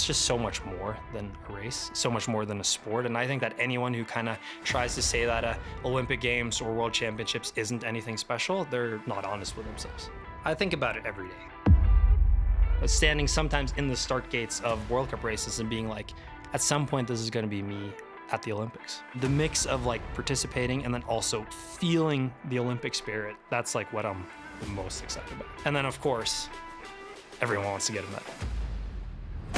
it's just so much more than a race, so much more than a sport. And I think that anyone who kind of tries to say that Olympic Games or World Championships isn't anything special, they're not honest with themselves. I think about it every day. Standing sometimes in the start gates of World Cup races and being like, at some point this is going to be me at the Olympics. The mix of like participating and then also feeling the Olympic spirit, that's like what I'm the most excited about. And then of course, everyone wants to get a medal.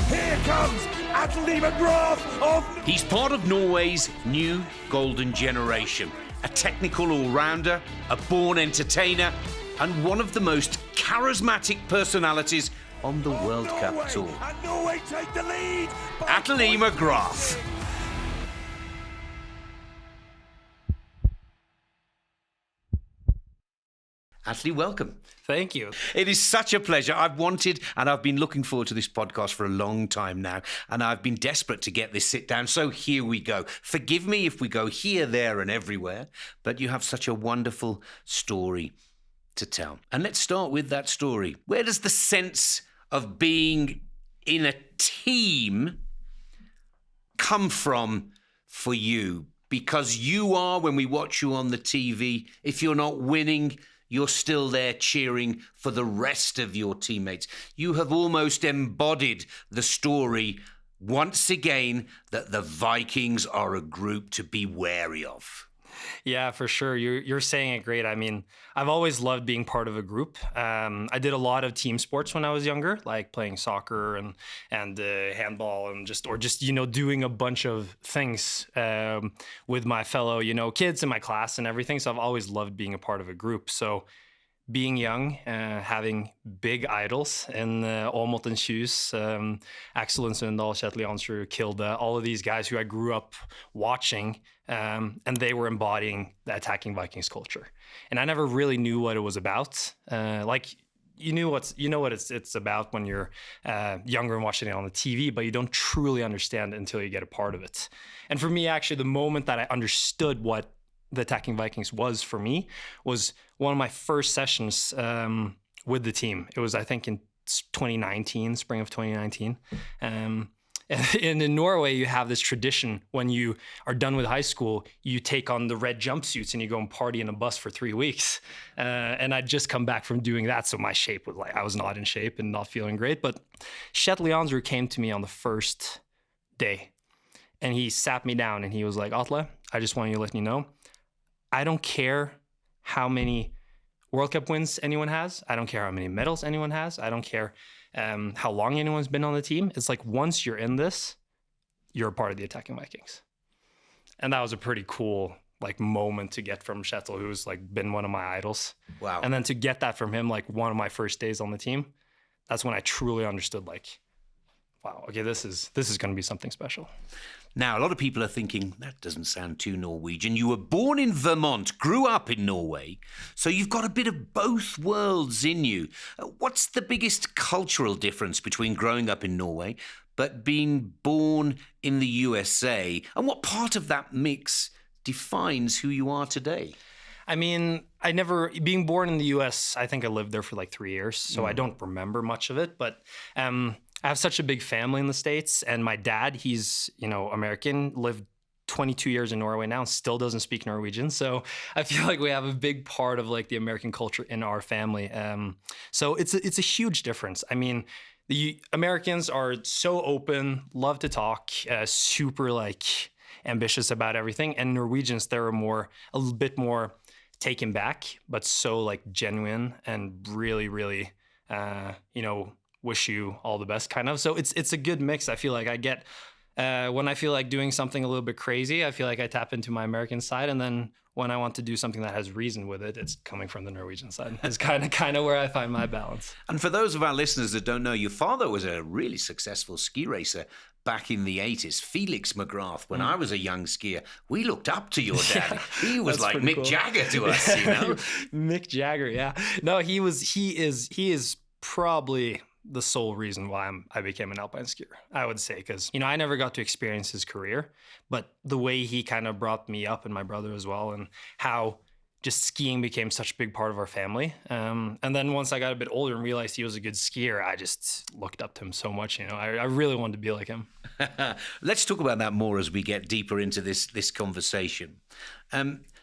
Here comes Atle McGrath. He's part of Norway's new golden generation. A technical all-rounder, a born entertainer, and one of the most charismatic personalities on the World Cup Tour. And Norway take the lead. Atle McGrath. Atle, welcome. Thank you. It is such a pleasure. I've wanted and I've been looking forward to this podcast for a long time now, and I've been desperate to get this sit down. So here we go. Forgive me if we go here, there, and everywhere, but you have such a wonderful story to tell. And let's start with that story. Where does the sense of being in a team come from for you? Because you are, when we watch you on the TV, if you're not winning, you're still there cheering for the rest of your teammates. You have almost embodied the story once again that the Vikings are a group to be wary of. Yeah, for sure. You're saying it great. I mean, I've always loved being part of a group. I did a lot of team sports when I was younger, like playing soccer and handball and just doing a bunch of things with my fellow kids in my class and everything. So I've always loved being a part of a group. So being young, having big idols in Åmot and Hughes, Atle and Sundal, Kjetil Jansrud, Kilde, all of these guys who I grew up watching, and they were embodying the Attacking Vikings culture. And I never really knew what it was about. You know what it's about when you're younger and watching it on the TV, but you don't truly understand it until you get a part of it. And for me, actually, the moment that I understood what the Attacking Vikings was for me was one of my first sessions with the team. It was, I think, in 2019, spring of 2019. And in Norway, you have this tradition when you are done with high school, you take on the red jumpsuits and you go and party in a bus for 3 weeks. And I'd just come back from doing that. So my shape was I was not in shape and not feeling great. But Kjetil Jansrud came to me on the first day and he sat me down and he was like, Atle, I just want you to let you know, I don't care how many World Cup wins anyone has. I don't care how many medals anyone has. I don't care how long anyone's been on the team. It's like once you're in this, you're a part of the Attacking Vikings. And that was a pretty cool moment to get from Kjetil, who's been one of my idols. Wow. And then to get that from him one of my first days on the team, that's when I truly understood wow, okay, this is going to be something special. Now, a lot of people are thinking, that doesn't sound too Norwegian. You were born in Vermont, grew up in Norway, so you've got a bit of both worlds in you. What's the biggest cultural difference between growing up in Norway but being born in the USA? And what part of that mix defines who you are today? I mean, being born in the US, I think I lived there for 3 years, so I don't remember much of it, but I have such a big family in the States, and my dad, he's, American, lived 22 years in Norway now and still doesn't speak Norwegian. So I feel like we have a big part of the American culture in our family. So it's a huge difference. I mean, the Americans are so open, love to talk, super ambitious about everything. And Norwegians, they're a little bit more taken back, but so genuine and really, really, wish you all the best kind of. So it's a good mix. I feel like I get, when I feel like doing something a little bit crazy, I feel like I tap into my American side. And then when I want to do something that has reason with it, it's coming from the Norwegian side. It's kind of where I find my balance. And for those of our listeners that don't know, your father was a really successful ski racer back in the 80s, Felix McGrath. When I was a young skier, we looked up to your dad. Yeah, he was like Mick Jagger to us, Mick Jagger, yeah. No, he is probably the sole reason why I became an alpine skier, I would say, because, I never got to experience his career, but the way he kind of brought me up and my brother as well, and how just skiing became such a big part of our family. And then once I got a bit older and realized he was a good skier, I just looked up to him so much. I really wanted to be like him. Let's talk about that more as we get deeper into this conversation.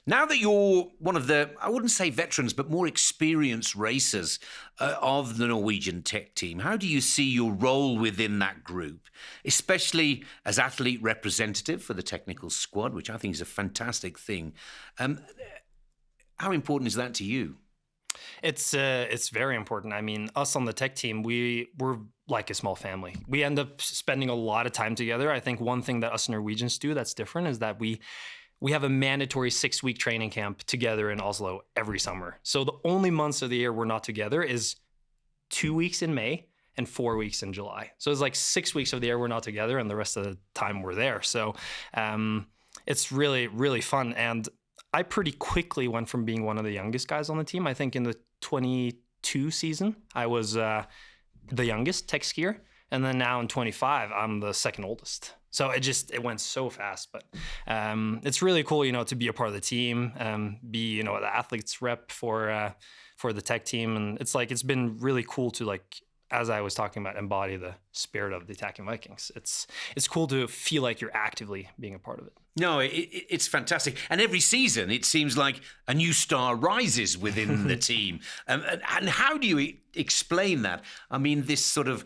Now that you're one of the, I wouldn't say veterans, but more experienced racers of the Norwegian tech team, how do you see your role within that group, especially as athlete representative for the technical squad, which I think is a fantastic thing? How important is that to you? It's very important. I mean, us on the tech team, we're like a small family. We end up spending a lot of time together. I think one thing that us Norwegians do that's different is that we have a mandatory 6-week training camp together in Oslo every summer. So the only months of the year we're not together is 2 weeks in May and 4 weeks in July. So it's like 6 weeks of the year we're not together, and the rest of the time we're there. So it's really, really fun. And I pretty quickly went from being one of the youngest guys on the team. I think in the 22 season, I was the youngest tech skier. And then now in 25, I'm the second oldest. So it went so fast. But it's really cool, to be a part of the team, be, the athletes rep for the tech team. And it's been really cool to, as I was talking about, embody the spirit of the Attacking Vikings. It's cool to feel like you're actively being a part of it. No, it's fantastic. And every season, it seems like a new star rises within the team. And how do you explain that? I mean, this sort of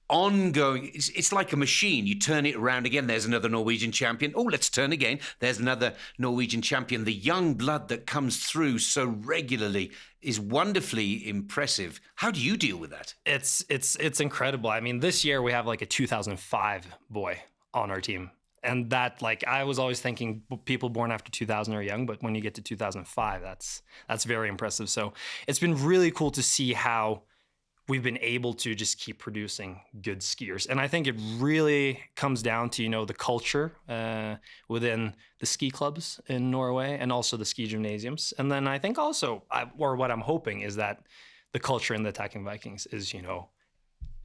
ongoing, it's like a machine. You turn it around again, there's another Norwegian champion. Oh, let's turn again. There's another Norwegian champion. The young blood that comes through so regularly is wonderfully impressive. How do you deal with that? It's incredible. I mean, this year we have like a 2005 boy on our team. And that, I was always thinking people born after 2000 are young, but when you get to 2005, that's very impressive. So it's been really cool to see how we've been able to just keep producing good skiers. And I think it really comes down to, the culture within the ski clubs in Norway and also the ski gymnasiums. And then I think also, or what I'm hoping is that the culture in the Attacking Vikings is,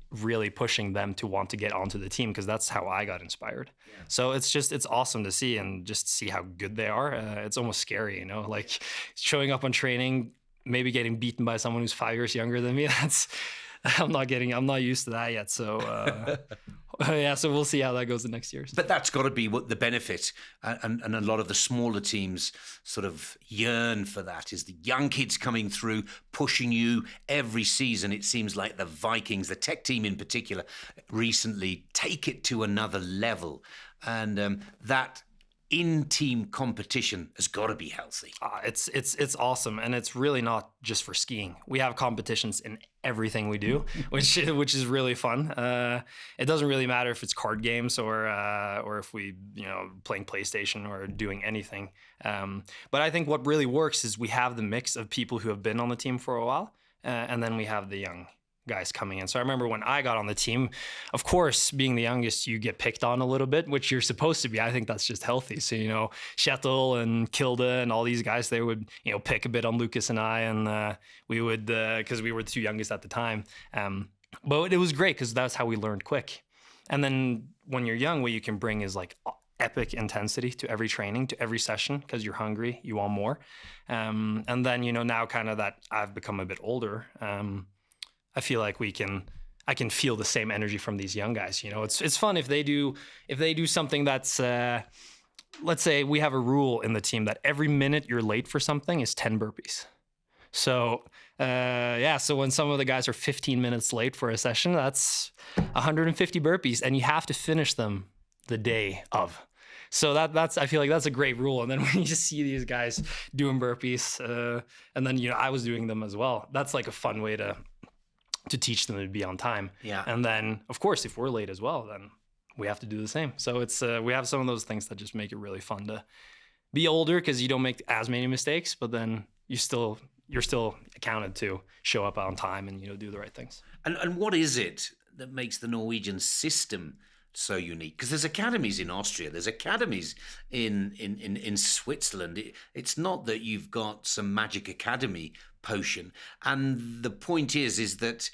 really pushing them to want to get onto the team, because that's how I got inspired. Yeah. So it's awesome to see and just see how good they are. It's almost scary, showing up on training, maybe getting beaten by someone who's 5 years younger than me. I'm not used to that yet. So so we'll see how that goes the next years. But that's got to be what the benefit, and a lot of the smaller teams sort of yearn for that, is the young kids coming through, pushing you every season. It seems like the Vikings, the tech team in particular, recently take it to another level. And that in-team competition has got to be healthy. It's awesome, and it's really not just for skiing. We have competitions in everything we do, which is really fun. It doesn't really matter if it's card games or if we playing PlayStation or doing anything. But I think what really works is we have the mix of people who have been on the team for a while, and then we have the young guys coming in. So I remember when I got on the team, of course, being the youngest, you get picked on a little bit, which you're supposed to be. I think that's just healthy. So, Kjetil and Kilde and all these guys, they would, pick a bit on Lucas and I, and we would, because we were the two youngest at the time. But it was great because that's how we learned quick. And then when you're young, what you can bring is epic intensity to every training, to every session, because you're hungry, you want more. And then, now kind of that I've become a bit older, I feel like I can feel the same energy from these young guys. It's fun if they do something that's, let's say we have a rule in the team that every minute you're late for something is 10 burpees. So, so when some of the guys are 15 minutes late for a session, that's 150 burpees, and you have to finish them the day of. So that's I feel like that's a great rule. And then when you just see these guys doing burpees, and then I was doing them as well, that's like a fun way to teach them to be on time. Yeah. And then, of course, if we're late as well, then we have to do the same. So it's we have some of those things that just make it really fun to be older, because you don't make as many mistakes, but then you're still accounted to show up on time and do the right things. And what is it that makes the Norwegian system so unique? Because there's academies in Austria, there's academies in Switzerland. It's not that you've got some magic academy potion. And the point is that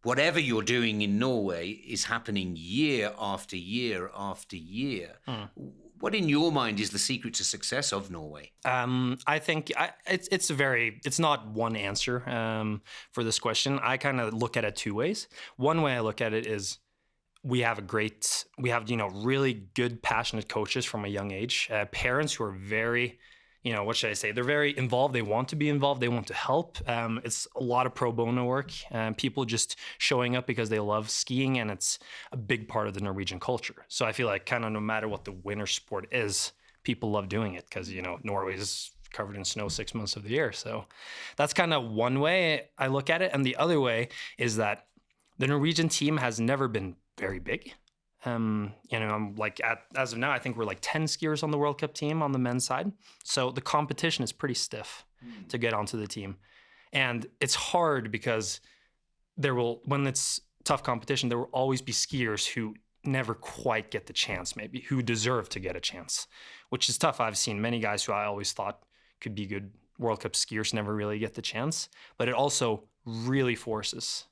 whatever you're doing in Norway is happening year after year after year. What in your mind is the secret to success of Norway? I think it's not one answer for this question. I kind of look at it two ways. One way I look at it is we have really good, passionate coaches from a young age, parents who are very, what should I say? They're very involved. They want to be involved. They want to help. It's a lot of pro bono work. People just showing up because they love skiing, and it's a big part of the Norwegian culture. So I feel like kind of no matter what the winter sport is, people love doing it because, Norway is covered in snow 6 months of the year. So that's kind of one way I look at it. And the other way is that the Norwegian team has never been very big. I'm as of now, I think we're like 10 skiers on the World Cup team on the men's side. So the competition is pretty stiff to get onto the team. And it's hard because when it's tough competition, there will always be skiers who never quite get the chance, maybe, who deserve to get a chance, which is tough. I've seen many guys who I always thought could be good World Cup skiers never really get the chance. But it also really forces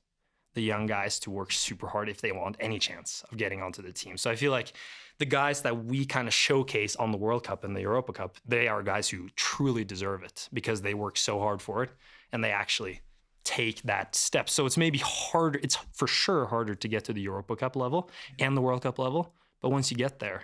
the young guys to work super hard if they want any chance of getting onto the team. So I feel like the guys that we kind of showcase on the World Cup and the Europa Cup, they are guys who truly deserve it because they work so hard for it and they actually take that step. So it's maybe harder. It's for sure harder to get to the Europa Cup level and the World Cup level. But once you get there,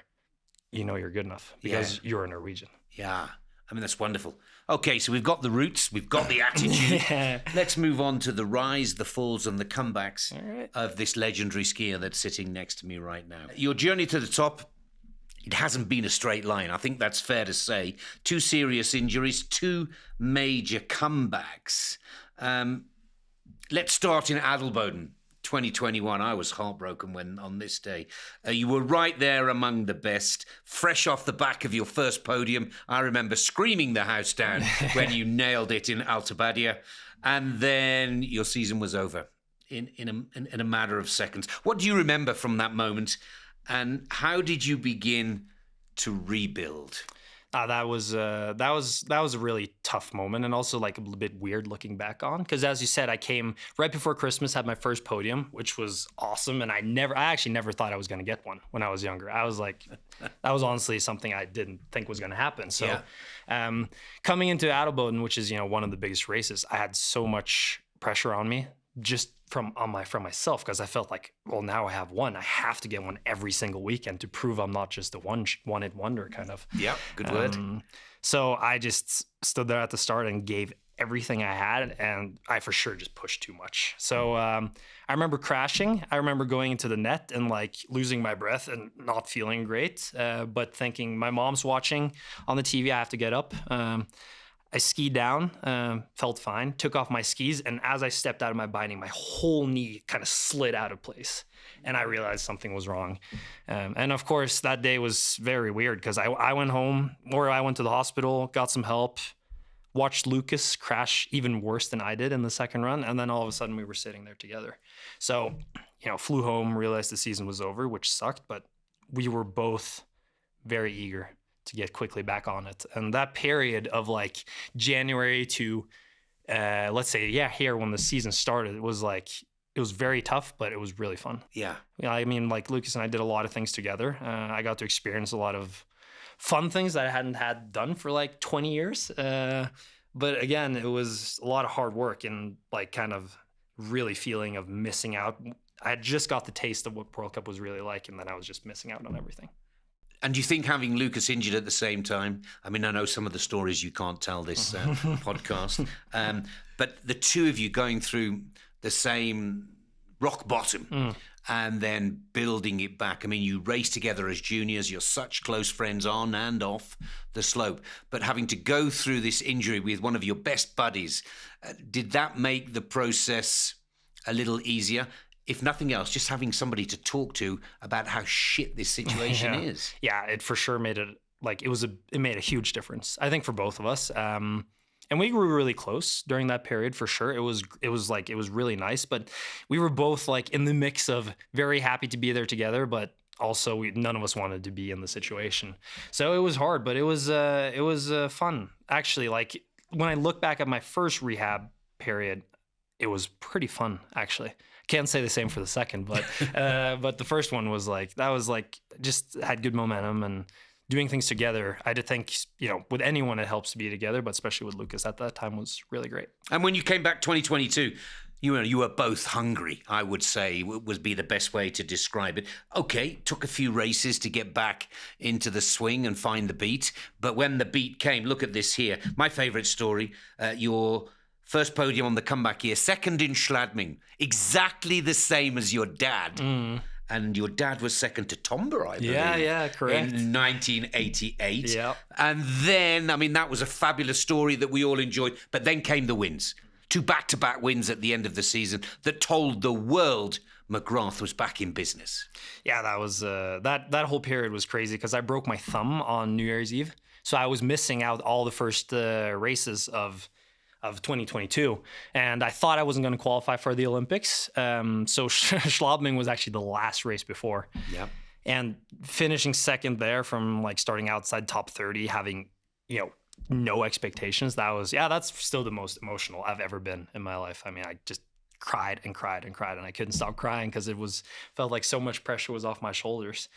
you're good enough because you're a Norwegian. Yeah. I mean, that's wonderful. Okay, so we've got the roots, we've got the attitude. Let's move on to the rise, the falls, and the comebacks of this legendary skier that's sitting next to me right now. Your journey to the top, it hasn't been a straight line. I think that's fair to say. 2 serious injuries, 2 major comebacks. Let's start in Adelboden. 2021, I was heartbroken when on this day. You were right there among the best, fresh off the back of your first podium. I remember screaming the house down when you nailed it in Altabadia, and then your season was over in a matter of seconds. What do you remember from that moment, and how did you begin to rebuild? That was a really tough moment, and also like a little bit weird looking back on, because as you said, I came right before Christmas, had my first podium, which was awesome, and I actually never thought I was going to get one when I was younger. I was like, that was honestly something I didn't think was going to happen. So coming into Adelboden, which is one of the biggest races, I had so much pressure on me just from myself, because I felt like, well, now I have one. I have to get one every single weekend to prove I'm not just a one-hit wonder kind of. Yeah, good word. So I just stood there at the start and gave everything I had, and I for sure just pushed too much. So I remember crashing. I remember going into the net and like losing my breath and not feeling great, but thinking my mom's watching on the TV, I have to get up. I skied down, felt fine, took off my skis, and as I stepped out of my binding, my whole knee kind of slid out of place, and I realized something was wrong. And of course, that day was very weird because I went home, or I went to the hospital, got some help, watched Lucas crash even worse than I did in the second run, and then all of a sudden we were sitting there together. So, flew home, realized the season was over, which sucked, but we were both very eager to get quickly back on it. And that period of like January to let's say here when the season started, it was very tough, but it was really fun. I mean, like Lucas and I did a lot of things together. I got to experience a lot of fun things that I hadn't had done for like 20 years, but again, it was a lot of hard work and like kind of really feeling of missing out. I had just got the taste of what World Cup was really like, and then I was just missing out on everything. And do you think having Lucas injured at the same time, I mean, I know some of the stories you can't tell this podcast, but the two of you going through the same rock bottom and then building it back. I mean, you race together as juniors, you're such close friends on and off the slope, but having to go through this injury with one of your best buddies, did that make the process a little easier? If nothing else, just having somebody to talk to about how shit this situation is. Yeah, it for sure made it like it made a huge difference, I think, for both of us. And we grew really close during that period for sure. It was really nice, but we were both like in the mix of very happy to be there together, but also none of us wanted to be in the situation. So it was hard, but it was fun. Actually, like when I look back at my first rehab period, it was pretty fun, actually. Can't say the same for the second, but the first one was just had good momentum, and doing things together, I did think, with anyone it helps to be together, but especially with Lucas at that time was really great. And when you came back 2022, you were both hungry, I would say, would be the best way to describe it. Okay, took a few races to get back into the swing and find the beat. But when the beat came, look at this here. My favourite story, your first podium on the comeback year, second in Schladming, exactly the same as your dad. And your dad was second to Tomba, I believe. Yeah, correct. In 1988. Yeah. And then, that was a fabulous story that we all enjoyed. But then came the wins. 2 back-to-back wins at the end of the season that told the world McGrath was back in business. Yeah, that was that whole period was crazy because I broke my thumb on New Year's Eve, so I was missing out all the first races of 2022, and I thought I wasn't going to qualify for the Olympics. So Schladming was actually the last race before. Yeah, and finishing second there from starting outside top 30, having no expectations. That's still the most emotional I've ever been in my life. I just cried and cried and cried, and I couldn't stop crying because felt like so much pressure was off my shoulders.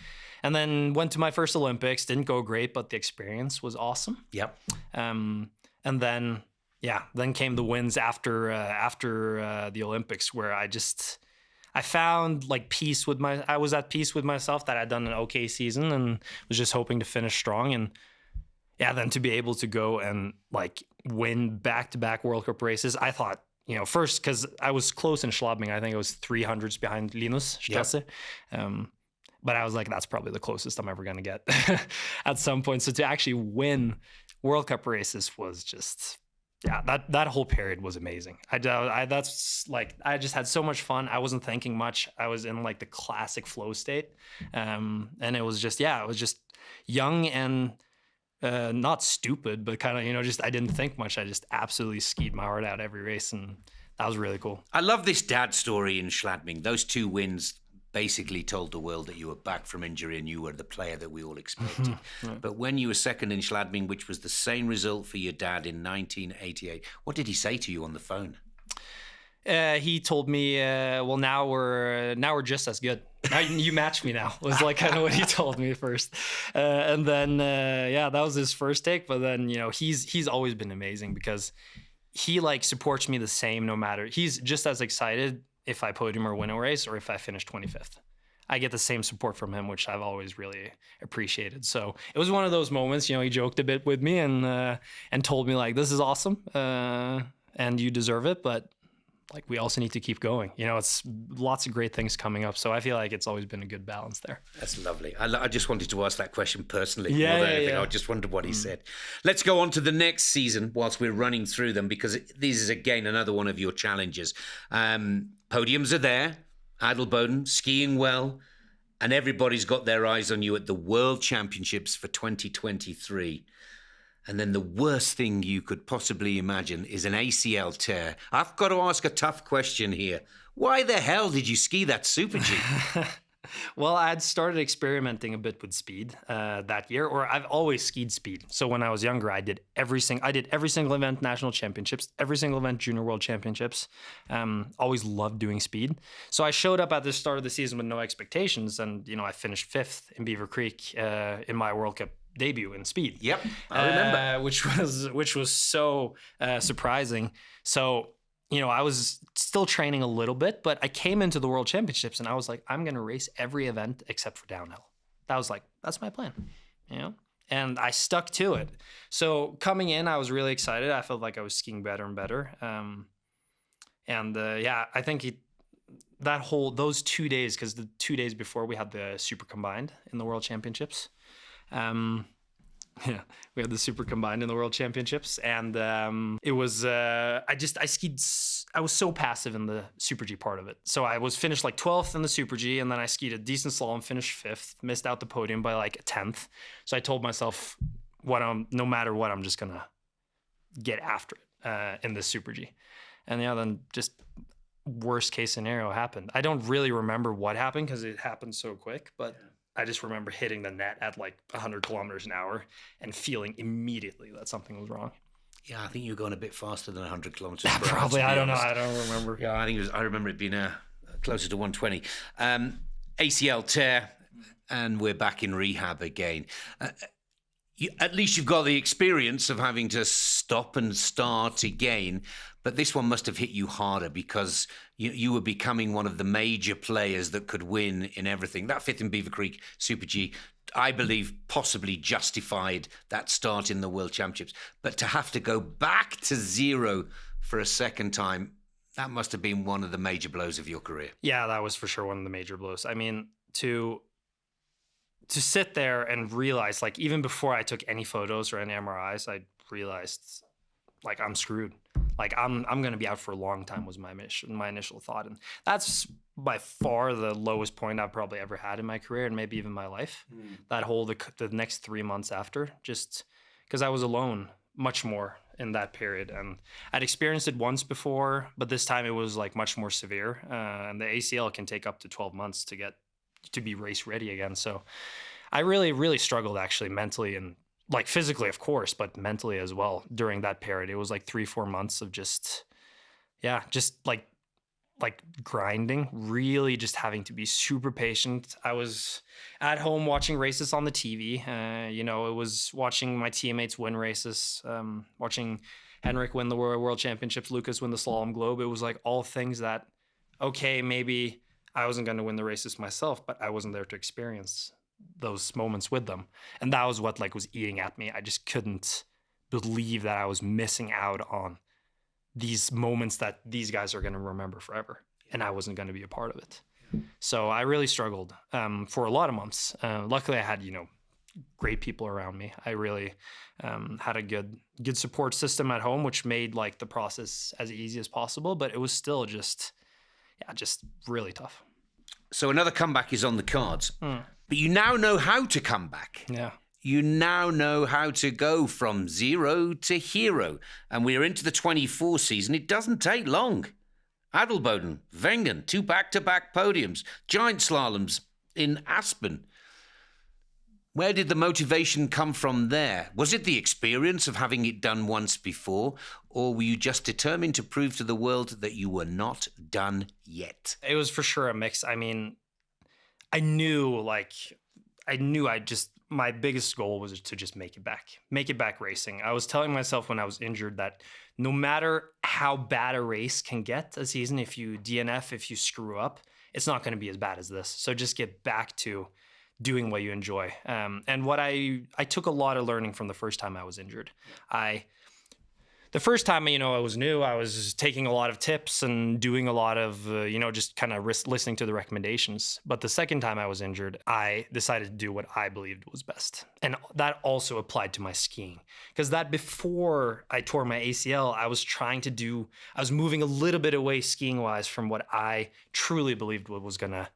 And then went to my first Olympics, didn't go great, but the experience was awesome. Yep. And then came the wins after the Olympics, where I found peace with I was at peace with myself that I'd done an okay season and was just hoping to finish strong. And then to be able to go and win back-to-back World Cup races, I thought, first, because I was close in Schladming, I think it was 300s behind Linus Strasser. Yep. But I was like, that's probably the closest I'm ever going to get at some point. So to actually win World Cup races was just, that whole period was amazing. I just had so much fun. I wasn't thinking much. I was in the classic flow state. And it was just young and not stupid, but kind of, I didn't think much. I just absolutely skied my heart out every race, and that was really cool. I love this dad story in Schladming. Those 2 wins basically told the world that you were back from injury and you were the player that we all expected. Right. But when you were second in Schladming, which was the same result for your dad in 1988, what did he say to you on the phone? He told me, well, now we're just as good. Now you match me now, was kind of what he told me first. And then, that was his first take. But then, he's always been amazing because he supports me the same no matter. He's just as excited if I podium or win a race or if I finish 25th. I get the same support from him, which I've always really appreciated. So it was one of those moments, he joked a bit with me and told me this is awesome and you deserve it, but we also need to keep going. It's lots of great things coming up. So I feel like it's always been a good balance there. That's lovely. I just wanted to ask that question personally. Yeah, more than anything. I just wondered what he said. Let's go on to the next season whilst we're running through them, because this is, again, another one of your challenges. Podiums are there. Adelboden, skiing well. And everybody's got their eyes on you at the World Championships for 2023. And then the worst thing you could possibly imagine is an ACL tear. I've got to ask a tough question here. Why the hell did you ski that Super G? Well, I'd started experimenting a bit with speed that year, or I've always skied speed. So when I was younger, I did every single event, national championships, every single event, junior world championships. Always loved doing speed. So I showed up at the start of the season with no expectations, and I finished 5th in Beaver Creek in my World Cup debut in speed. Yep, I remember. Which was so surprising. So, I was still training a little bit, but I came into the World Championships and I was like, I'm going to race every event except for downhill. That was that's my plan, and I stuck to it. So coming in, I was really excited. I felt like I was skiing better and better. I think those 2 days, because the 2 days before we had the super combined in the World Championships. We had the super combined in the World Championships, and it was I skied. I was so passive in the Super G part of it. So I was finished 12th in the Super G, and then I skied a decent slalom, finished 5th, missed out the podium by a 10th. So I told myself, no matter what, I'm just gonna get after it in the Super G. And then just worst case scenario happened. I don't really remember what happened because it happened so quick, but I just remember hitting the net at 100 kilometers an hour and feeling immediately that something was wrong. Yeah, I think you were going a bit faster than 100 kilometers per hour. Probably, I don't know. I don't remember. Yeah, I remember it being closer to 120. ACL tear, and we're back in rehab again. At least you've got the experience of having to stop and start again. But this one must have hit you harder because you were becoming one of the major players that could win in everything. That fifth in Beaver Creek Super G, I believe, possibly justified that start in the World Championships. But to have to go back to zero for a second time, that must have been one of the major blows of your career. Yeah, that was for sure one of the major blows. I mean, to sit there and realize, like, even before I took any photos or any MRIs, I realized, like, I'm screwed. Like, I'm going to be out for a long time was my initial thought. And that's by far the lowest point I've probably ever had in my career and maybe even my life. That whole, the next 3 months after, just because I was alone much more in that period. And I'd experienced it once before, but this time it was like much more severe. And the ACL can take up to 12 months to be race ready again. So I really, really struggled actually mentally and like physically, of course, but mentally as well during that period. It was like 3-4 months of just like grinding, really just having to be super patient. I was at home watching races on the TV. It was watching my teammates win races, watching Henrik win the World Championships, Lucas win the Slalom Globe. It was like all things that, okay, maybe I wasn't going to win the races myself, but I wasn't there to experience those moments with them. And that was what was eating at me. I just couldn't believe that I was missing out on these moments that these guys are going to remember forever. And I wasn't going to be a part of it. So I really struggled for a lot of months. Luckily, I had, great people around me. I really had a good support system at home, which made the process as easy as possible. But it was still just really tough. So another comeback is on the cards. But you now know how to come back. Yeah. You now know how to go from zero to hero. And we're into the 24 season. It doesn't take long. Adelboden, Wengen, 2 back-to-back podiums, giant slaloms in Aspen. Where did the motivation come from there? Was it the experience of having it done once before, or were you just determined to prove to the world that you were not done yet? It was for sure a mix. I mean, I knew my biggest goal was to just make it back racing. I was telling myself when I was injured that no matter how bad a race can get a season, if you DNF, if you screw up, it's not going to be as bad as this. So just get back to doing what you enjoy. And what I took a lot of learning from the first time I was injured. The first time, I was new, I was taking a lot of tips and doing a lot of, just kind of listening to the recommendations. But the second time I was injured, I decided to do what I believed was best. And that also applied to my skiing. Because that before I tore my ACL, I was moving a little bit away skiing-wise from what I truly believed was going to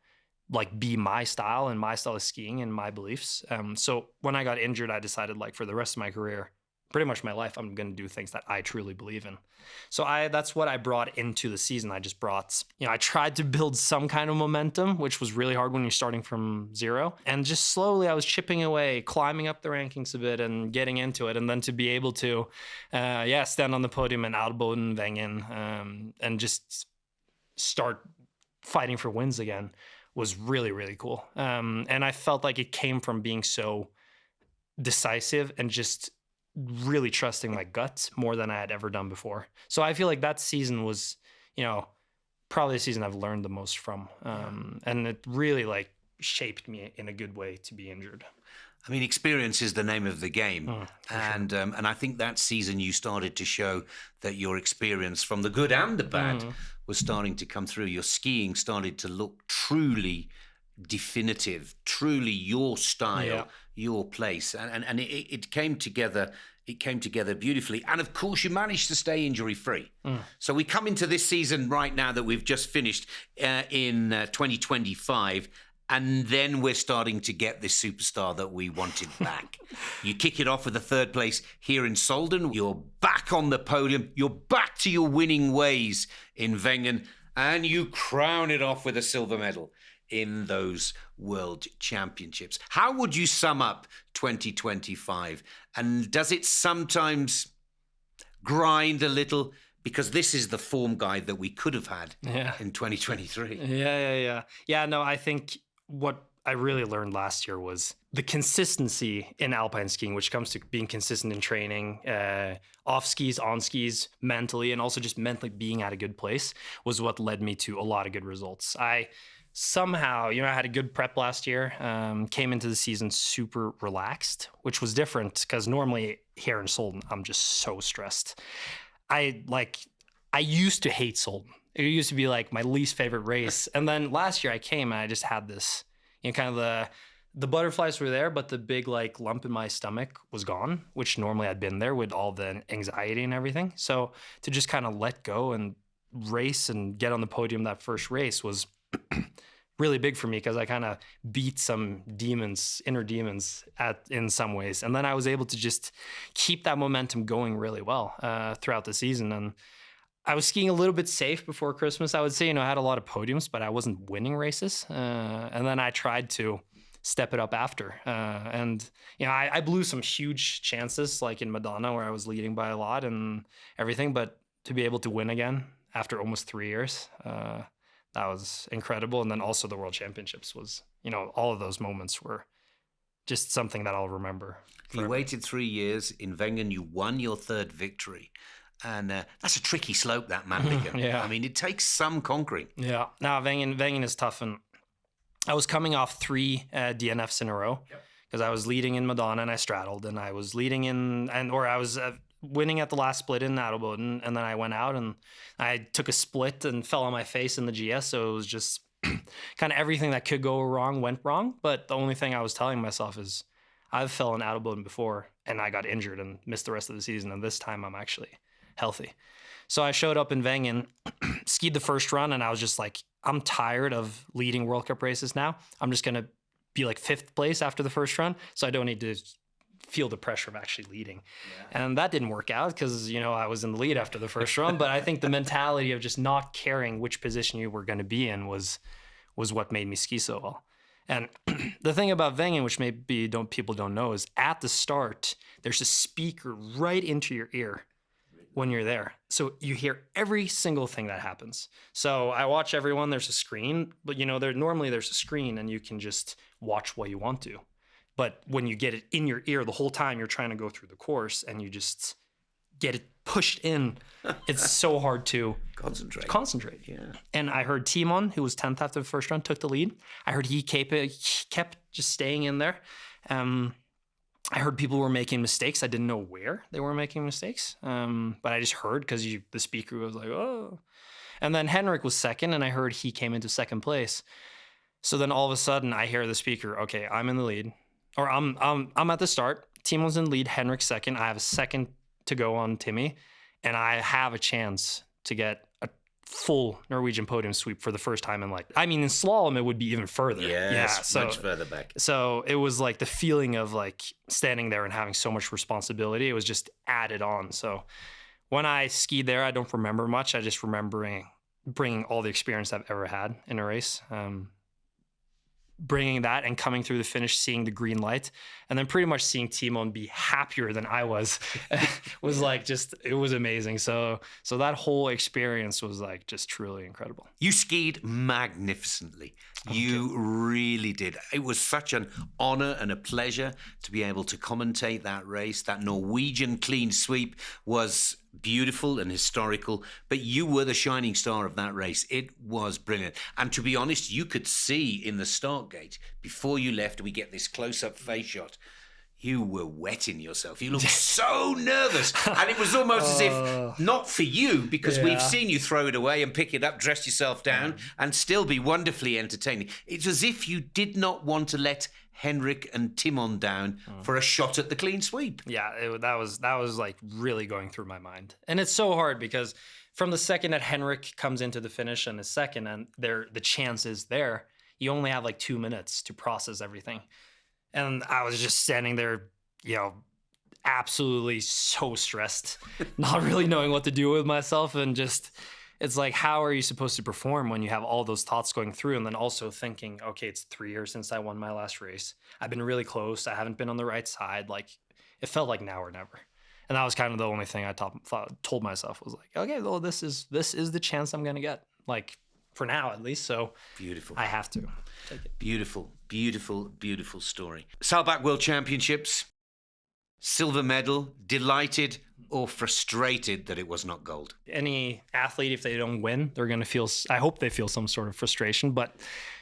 be my style and my style of skiing and my beliefs. So when I got injured, I decided for the rest of my career, pretty much my life, I'm going to do things that I truly believe in. So that's what I brought into the season. I just brought, I tried to build some kind of momentum, which was really hard when you're starting from zero. And just slowly I was chipping away, climbing up the rankings a bit and getting into it. And then to be able to, stand on the podium in Adelboden, Wengen, and just start fighting for wins again was really, really cool. And I felt like it came from being so decisive and just really trusting my gut more than I had ever done before. So I feel like that season was, probably the season I've learned the most from. And it really shaped me in a good way to be injured. I mean, experience is the name of the game. And I think that season you started to show that your experience from the good and the bad was starting to come through. Your skiing started to look truly definitive, truly your style, your place. And it came together. It came together beautifully. And of course, you managed to stay injury free. So we come into this season right now that we've just finished in 2025. And then we're starting to get this superstar that we wanted back. You kick it off with a third place here in Solden. You're back on the podium. You're back to your winning ways in Wengen. And you crown it off with a silver medal in those World Championships. How would you sum up 2025? And does it sometimes grind a little? Because this is the form guide that we could have had in 2023. Yeah. No, I think what I really learned last year was the consistency in alpine skiing, which comes to being consistent in training, off skis, on skis, mentally, and also just mentally being at a good place was what led me to a lot of good results. I somehow, I had a good prep last year, came into the season super relaxed, which was different because normally here in Solden, I'm just so stressed. I used to hate Solden. It used to be like my least favorite race. And then last year I came and I just had this, kind of the butterflies were there, but the big like lump in my stomach was gone, which normally I'd been there with all the anxiety and everything. So to just kind of let go and race and get on the podium that first race was really big for me because I kind of beat some demons, inner demons in some ways. And then I was able to just keep that momentum going really well throughout the season. And I was skiing a little bit safe before Christmas, I would say. I had a lot of podiums, but I wasn't winning races. And then I tried to step it up after. And I blew some huge chances, like in Madonna, where I was leading by a lot and everything. But to be able to win again after almost 3 years, that was incredible. And then also the World Championships was, all of those moments were just something that I'll remember. You waited 3 years. In Wengen, you won your third victory. And that's a tricky slope, that Manbyggen. Yeah. I mean, it takes some conquering. Yeah. Now, Wengen is tough. And I was coming off 3 DNFs in a row because I was leading in Madonna and I straddled. And I was leading or I was winning at the last split in Adelboden. And then I went out and I took a split and fell on my face in the GS. So it was just kind of everything that could go wrong went wrong. But the only thing I was telling myself is I've fell in Adelboden before and I got injured and missed the rest of the season. And this time I'm actually healthy. So I showed up in Wengen, skied the first run, and I was just like, I'm tired of leading World Cup races now. I'm just going to be like 5th place after the first run, so I don't need to feel the pressure of actually leading. Yeah. And that didn't work out because, I was in the lead after the first run, but I think the mentality of just not caring which position you were going to be in was what made me ski so well. And the thing about Wengen, which maybe people don't know, is at the start, there's a speaker right into your ear when you're there. So you hear every single thing that happens. So I watch everyone, there's a screen, but normally there's a screen and you can just watch what you want to. But when you get it in your ear the whole time you're trying to go through the course and you just get it pushed in, it's so hard to concentrate. Yeah. And I heard Timon, who was 10th after the first run, took the lead. I heard he kept just staying in there. I heard people were making mistakes. I didn't know where they were making mistakes, but I just heard because the speaker was like, oh. And then Henrik was second, and I heard he came into second place. So then all of a sudden, I hear the speaker, okay, I'm in the lead. Or I'm at the start. Timon's in the lead, Henrik's second. I have a second to go on Timmy, and I have a chance to get a full Norwegian podium sweep for the first time in in slalom, it would be even further. Yes, much further back. So it was like the feeling of like standing there and having so much responsibility. It was just added on. So when I skied there, I don't remember much. I just remember bringing all the experience I've ever had in a race. Bringing that and coming through the finish, seeing the green light, and then pretty much seeing Timon be happier than I was, was like it was amazing. So that whole experience was like just truly incredible. You skied magnificently. You really did. It was such an honor and a pleasure to be able to commentate that race. That Norwegian clean sweep was beautiful and historical, but you were the shining star of that race. It was brilliant. And to be honest, you could see in the start gate, before you left, we get this close-up face shot, you were wetting yourself. You looked so nervous. And it was almost as if, not for you, because we've seen you throw it away and pick it up, dress yourself down, and still be wonderfully entertaining. It's as if you did not want to let Henrik and Timon down for a shot at the clean sweep. Yeah, that was like really going through my mind. And it's so hard because from the second that Henrik comes into the finish and is second and the chance is there, you only have like 2 minutes to process everything. And I was just standing there, absolutely so stressed, not really knowing what to do with myself. And just, it's like, how are you supposed to perform when you have all those thoughts going through? And then also thinking, okay, it's 3 years since I won my last race. I've been really close. I haven't been on the right side. Like, it felt like now or never. And that was kind of the only thing I told myself was like, okay, well, this is the chance I'm going to get. Like, for now at least. So Beautiful. I have to take it. Beautiful, beautiful, beautiful story. Saalbach World Championships, silver medal, delighted or frustrated that it was not gold? Any athlete, if they don't win, they're going to feel, I hope they feel some sort of frustration. But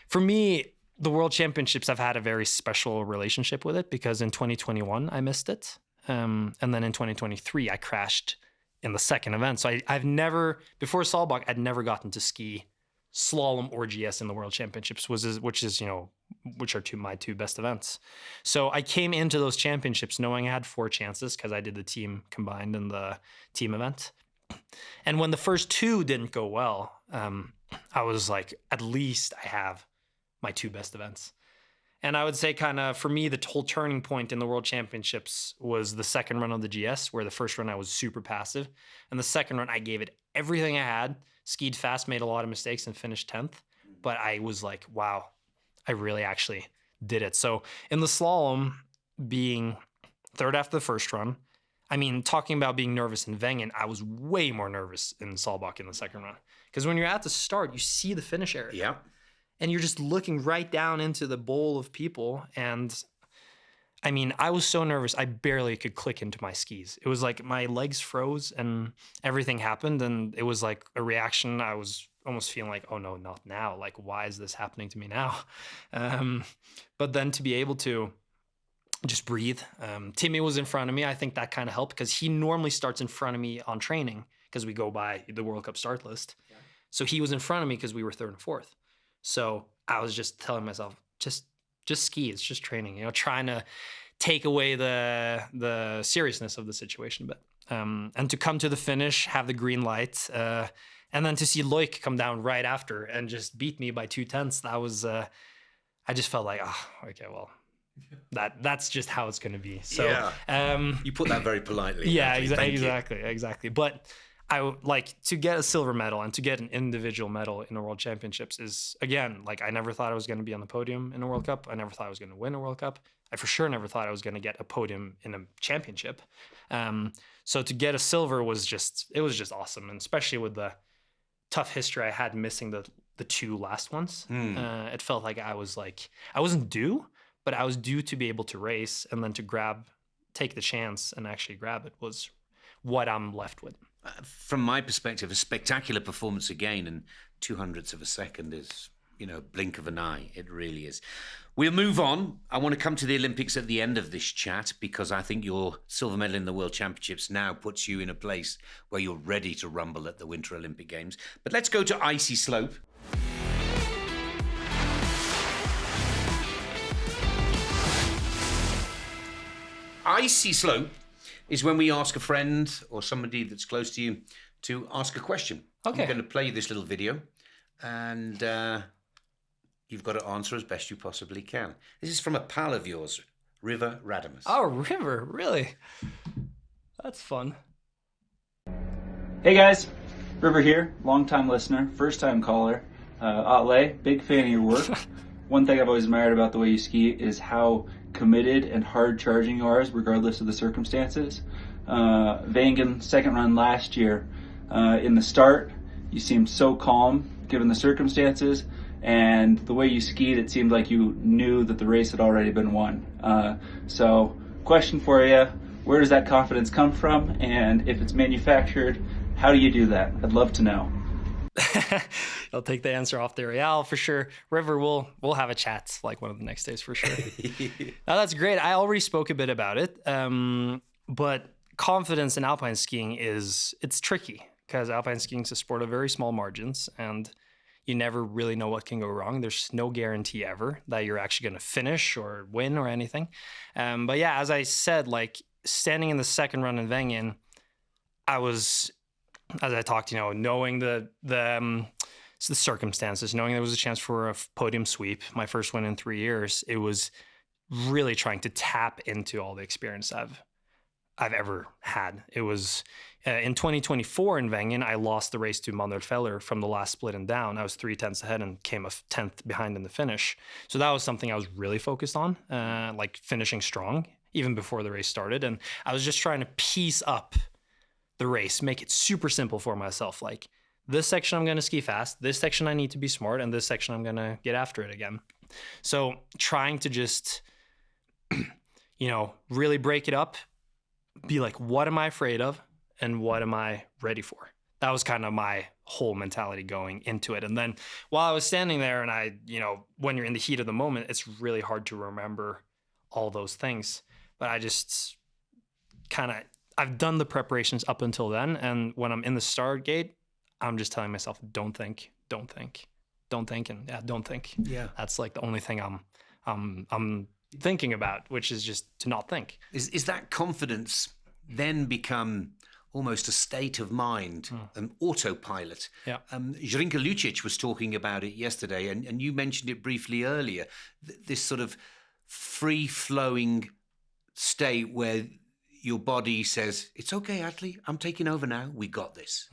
for me, the World Championships, I've had a very special relationship with it because in 2021, I missed it. And then in 2023, I crashed in the second event. So I've never, before Saalbach, I'd never gotten to ski slalom or GS in the World Championships, which are my two best events. So I came into those championships knowing I had 4 chances because I did the team combined in the team event. And when the first 2 didn't go well, I was like, at least I have my 2 best events. And I would say kind of for me, the whole turning point in the World Championships was the second run of the GS, where the first run I was super passive. And the second run, I gave it everything I had, skied fast, made a lot of mistakes, and finished 10th. But I was like, wow, I really actually did it. So in the slalom, being third after the first run, I mean, talking about being nervous in Wengen, I was way more nervous in Saalbach in the second run. Because when you're at the start, you see the finish area. Yeah. And you're just looking right down into the bowl of people. And I mean, I was so nervous, I barely could click into my skis. It was like my legs froze and everything happened. And it was like a reaction. I was almost feeling like, oh no, not now. Like, why is this happening to me now? But then to be able to just breathe. Timmy was in front of me. I think that kind of helped because he normally starts in front of me on training because we go by the World Cup start list. Yeah. So he was in front of me because we were third and fourth. So I was just telling myself, just ski. It's just training, trying to take away the seriousness of the situation. But and to come to the finish, have the green light, and then to see Loic come down right after and just beat me by 2/10, that was, I just felt like, oh, okay, well, that's just how it's going to be. So yeah. You put that very politely. Yeah, exactly. But I like to get a silver medal and to get an individual medal in the World Championships is, again, like I never thought I was going to be on the podium in a World Cup. I never thought I was going to win a World Cup. I for sure never thought I was going to get a podium in a championship. So to get a silver was just awesome. And especially with the tough history I had missing the 2 last ones. It felt like I wasn't due, but I was due to be able to race, and then to take the chance and actually grab it was what I'm left with. From my perspective, a spectacular performance again, and 200ths of a second is, blink of an eye. It really is. We'll move on. I want to come to the Olympics at the end of this chat because I think your silver medal in the World Championships now puts you in a place where you're ready to rumble at the Winter Olympic Games. But let's go to icy slope. Icy slope is when we ask a friend or somebody that's close to you to ask a question. Okay. I'm going to play you this little video, and you've got to answer as best you possibly can. This is from a pal of yours, River Radamus. Oh, River, really? That's fun. Hey guys, River here, long-time listener, first-time caller. Atle, big fan of your work. One thing I've always admired about the way you ski is how committed and hard charging you are regardless of the circumstances. Wengen, second run last year, in the start, you seemed so calm given the circumstances, and the way you skied, it seemed like you knew that the race had already been won. So, question for you, where does that confidence come from? And if it's manufactured, how do you do that? I'd love to know. I'll take the answer off there. Yeah, for sure. River, we'll have a chat like one of the next days for sure. Now, that's great. I already spoke a bit about it, but confidence in alpine skiing it's tricky because alpine skiing is a sport of very small margins, and you never really know what can go wrong. There's no guarantee ever that you're actually going to finish or win or anything. But yeah, as I said, like standing in the second run in Wengen, I was, as I talked, knowing the circumstances, knowing there was a chance for a podium sweep, my first win in 3 years, it was really trying to tap into all the experience I've ever had. It was in 2024 in Wengen, I lost the race to Manuel Feller from the last split and down. I was 3/10 ahead and came a 10th behind in the finish. So that was something I was really focused on, like finishing strong even before the race started. And I was just trying to piece up the race, make it super simple for myself. Like, this section I'm going to ski fast, this section I need to be smart, and this section I'm going to get after it again. So trying to just, really break it up, be like, what am I afraid of and what am I ready for? That was kind of my whole mentality going into it. And then while I was standing there and when you're in the heat of the moment, it's really hard to remember all those things. But I just I've done the preparations up until then. And when I'm in the start gate, I'm just telling myself, don't think, and don't think. Yeah. That's like the only thing I'm thinking about, which is just to not think. Is that confidence then become almost a state of mind, an autopilot? Yeah. Zrinka Lucic was talking about it yesterday, and you mentioned it briefly earlier, this sort of free-flowing state where your body says, it's okay, Atle, I'm taking over now, we got this.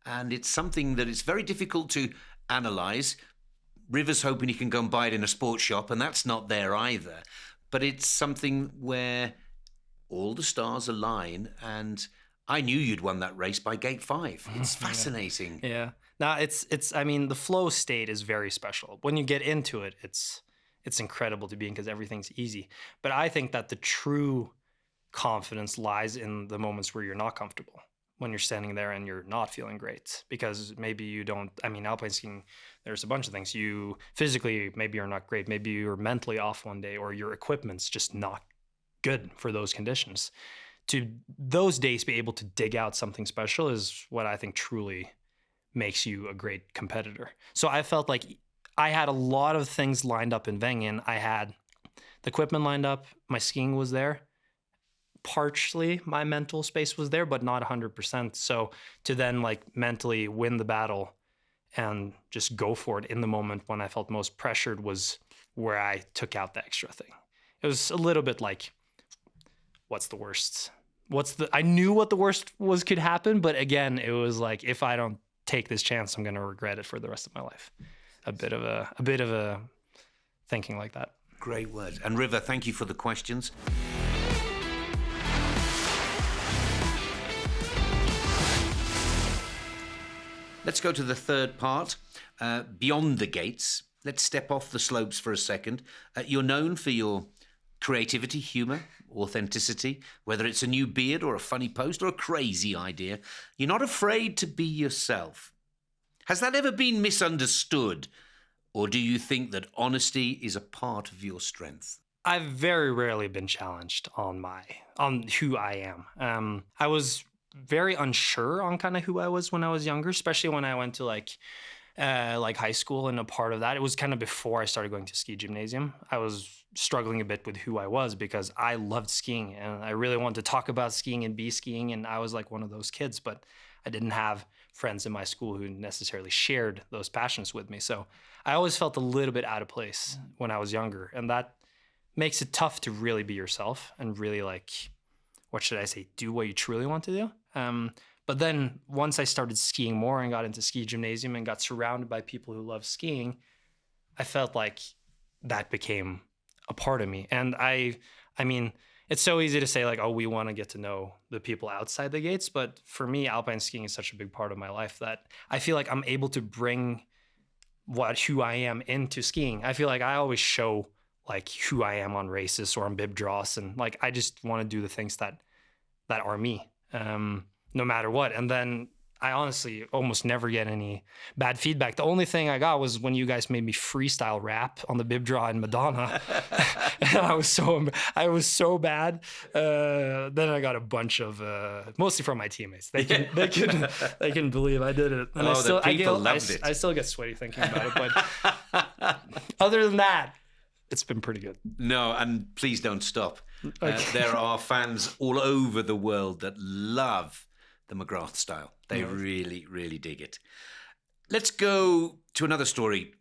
And it's something that it's very difficult to analyse. River's hoping he can go and buy it in a sports shop, and that's not there either. But it's something where all the stars align, and I knew you'd won that race by gate 5. It's fascinating. Yeah. Now the flow state is very special. When you get into it, it's incredible to be in because everything's easy. But I think that the true confidence lies in the moments where you're not comfortable, when you're standing there and you're not feeling great, because maybe you don't, alpine skiing, there's a bunch of things. You physically, maybe you're not great. Maybe you're mentally off one day, or your equipment's just not good for those conditions. To those days be able to dig out something special is what I think truly makes you a great competitor. So I felt like I had a lot of things lined up in Wengen. I had the equipment lined up, my skiing was there. Partially my mental space was there, but not 100%. So to then mentally win the battle and just go for it in the moment when I felt most pressured was where I took out the extra thing. It was a little bit like, what's the worst? I knew what the worst could happen, but again, it was like, if I don't take this chance, I'm going to regret it for the rest of my life. A bit of a thinking like that. Great word. And River, thank you for the questions. Let's go to the third part, beyond the gates. Let's step off the slopes for a second. You're known for your creativity, humour, authenticity, whether it's a new beard or a funny post or a crazy idea. You're not afraid to be yourself. Has that ever been misunderstood? Or do you think that honesty is a part of your strength? I've very rarely been challenged on who I am. I was very unsure on kind of who I was when I was younger, especially when I went to high school, and a part of that, it was kind of before I started going to ski gymnasium. I was struggling a bit with who I was because I loved skiing and I really wanted to talk about skiing and be skiing, and I was like one of those kids, but I didn't have friends in my school who necessarily shared those passions with me. So I always felt a little bit out of place when I was younger, and that makes it tough to really be yourself and really do what you truly want to do. But then once I started skiing more and got into ski gymnasium and got surrounded by people who love skiing, I felt like that became a part of me. And I mean, it's so easy to say we want to get to know the people outside the gates. But for me, alpine skiing is such a big part of my life that I feel like I'm able to bring who I am into skiing. I feel like I always show who I am on races or on bib draws. And I just want to do the things that are me. No matter what. And then I honestly almost never get any bad feedback. The only thing I got was when you guys made me freestyle rap on the bib draw in Madonna. And I was so bad. Then I got a bunch of, mostly from my teammates. They can believe I did it. And I still get sweaty thinking about it. But other than that, it's been pretty good. No, and please don't stop. Okay. There are fans all over the world that love the McGrath style. They really, really dig it. Let's go to another story.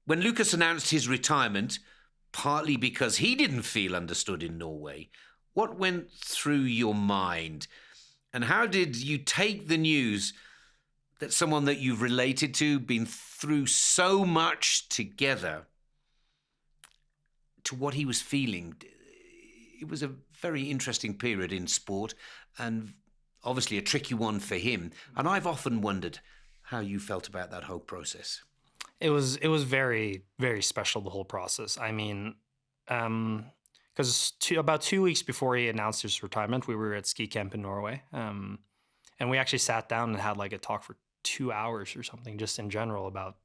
When Lucas announced his retirement, partly because he didn't feel understood in Norway, what went through your mind? And how did you take the news that someone that you've related to, been through so much together, to what he was feeling? It was a very interesting period in sport and obviously a tricky one for him. And I've often wondered, how you felt about that whole process. It was very, very special, the whole process. I mean, because about 2 weeks before he announced his retirement, we were at ski camp in Norway, and we actually sat down and had like a talk for 2 hours or something, just in general about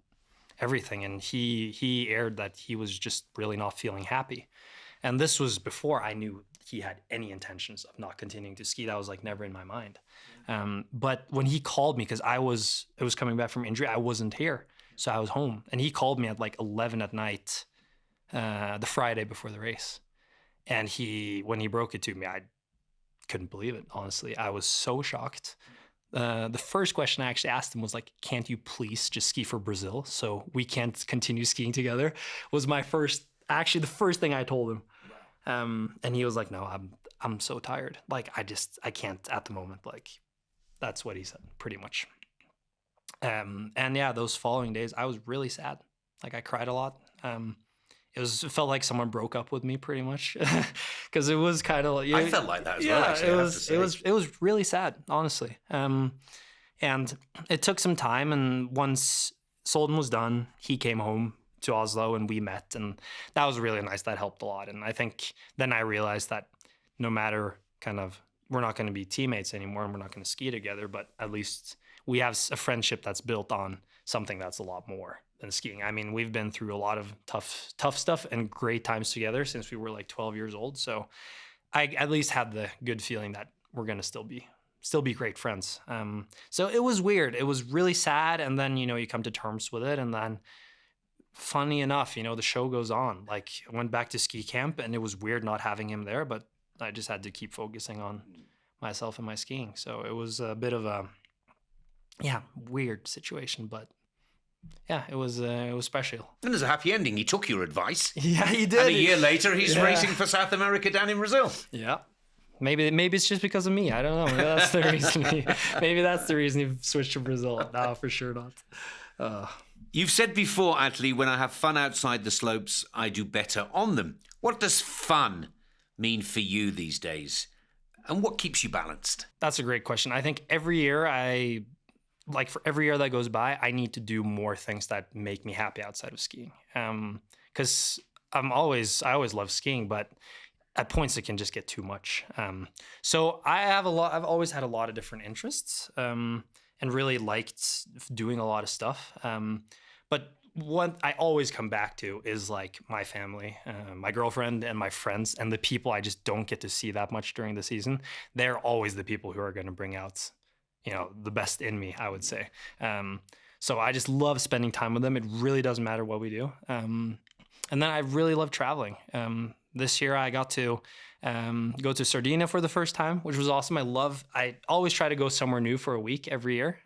everything. And he aired that he was just really not feeling happy, and this was before I knew he had any intentions of not continuing to ski. That was like never in my mind. But when he called me, because I was coming back from injury, I wasn't here. So I was home, and he called me at like 11 at night, the Friday before the race. And when he broke it to me, I couldn't believe it. Honestly, I was so shocked. The first question I actually asked him was like, "Can't you please just ski for Brazil so we can't continue skiing together?" Was the first thing I told him. And he was like, "No, I'm so tired. Like I can't at the moment." Like that's what he said, pretty much. And yeah, those following days, I was really sad. Like I cried a lot. It felt like someone broke up with me, pretty much, because it was kind of. I felt like that as well. Actually, it was really sad, honestly. And it took some time. And once Solden was done, he came home to Oslo, and we met, and that was really nice. That helped a lot. And I think then I realized that no matter we're not going to be teammates anymore, and we're not going to ski together, but at least we have a friendship that's built on something that's a lot more than skiing. I mean, we've been through a lot of tough stuff and great times together since we were like 12 years old. So I at least had the good feeling that we're going to still be great friends. So it was weird. It was really sad. And then, you come to terms with it. And then funny enough, the show goes on. Like I went back to ski camp, and it was weird not having him there, but I just had to keep focusing on myself and my skiing. So it was a bit of a, weird situation, but yeah, it was special. And there's a happy ending. He took your advice. Yeah, he did. And a year later, he's racing for South America down in Brazil. Yeah. Maybe it's just because of me. I don't know. Maybe that's the reason. Maybe that's the reason he switched to Brazil. No, for sure not. You've said before, Atle, when I have fun outside the slopes, I do better on them. What does fun mean for you these days? And what keeps you balanced? That's a great question. I think every year for every year that goes by, I need to do more things that make me happy outside of skiing. Because I always love skiing, but at points it can just get too much. So I've always had a lot of different interests, and really liked doing a lot of stuff. But what I always come back to is like my family, my girlfriend, and my friends, and the people I just don't get to see that much during the season. They're always the people who are going to bring out, the best in me, I would say. So I just love spending time with them. It really doesn't matter what we do. And then I really love traveling. This year I got to go to Sardinia for the first time, which was awesome. I always try to go somewhere new for a week every year.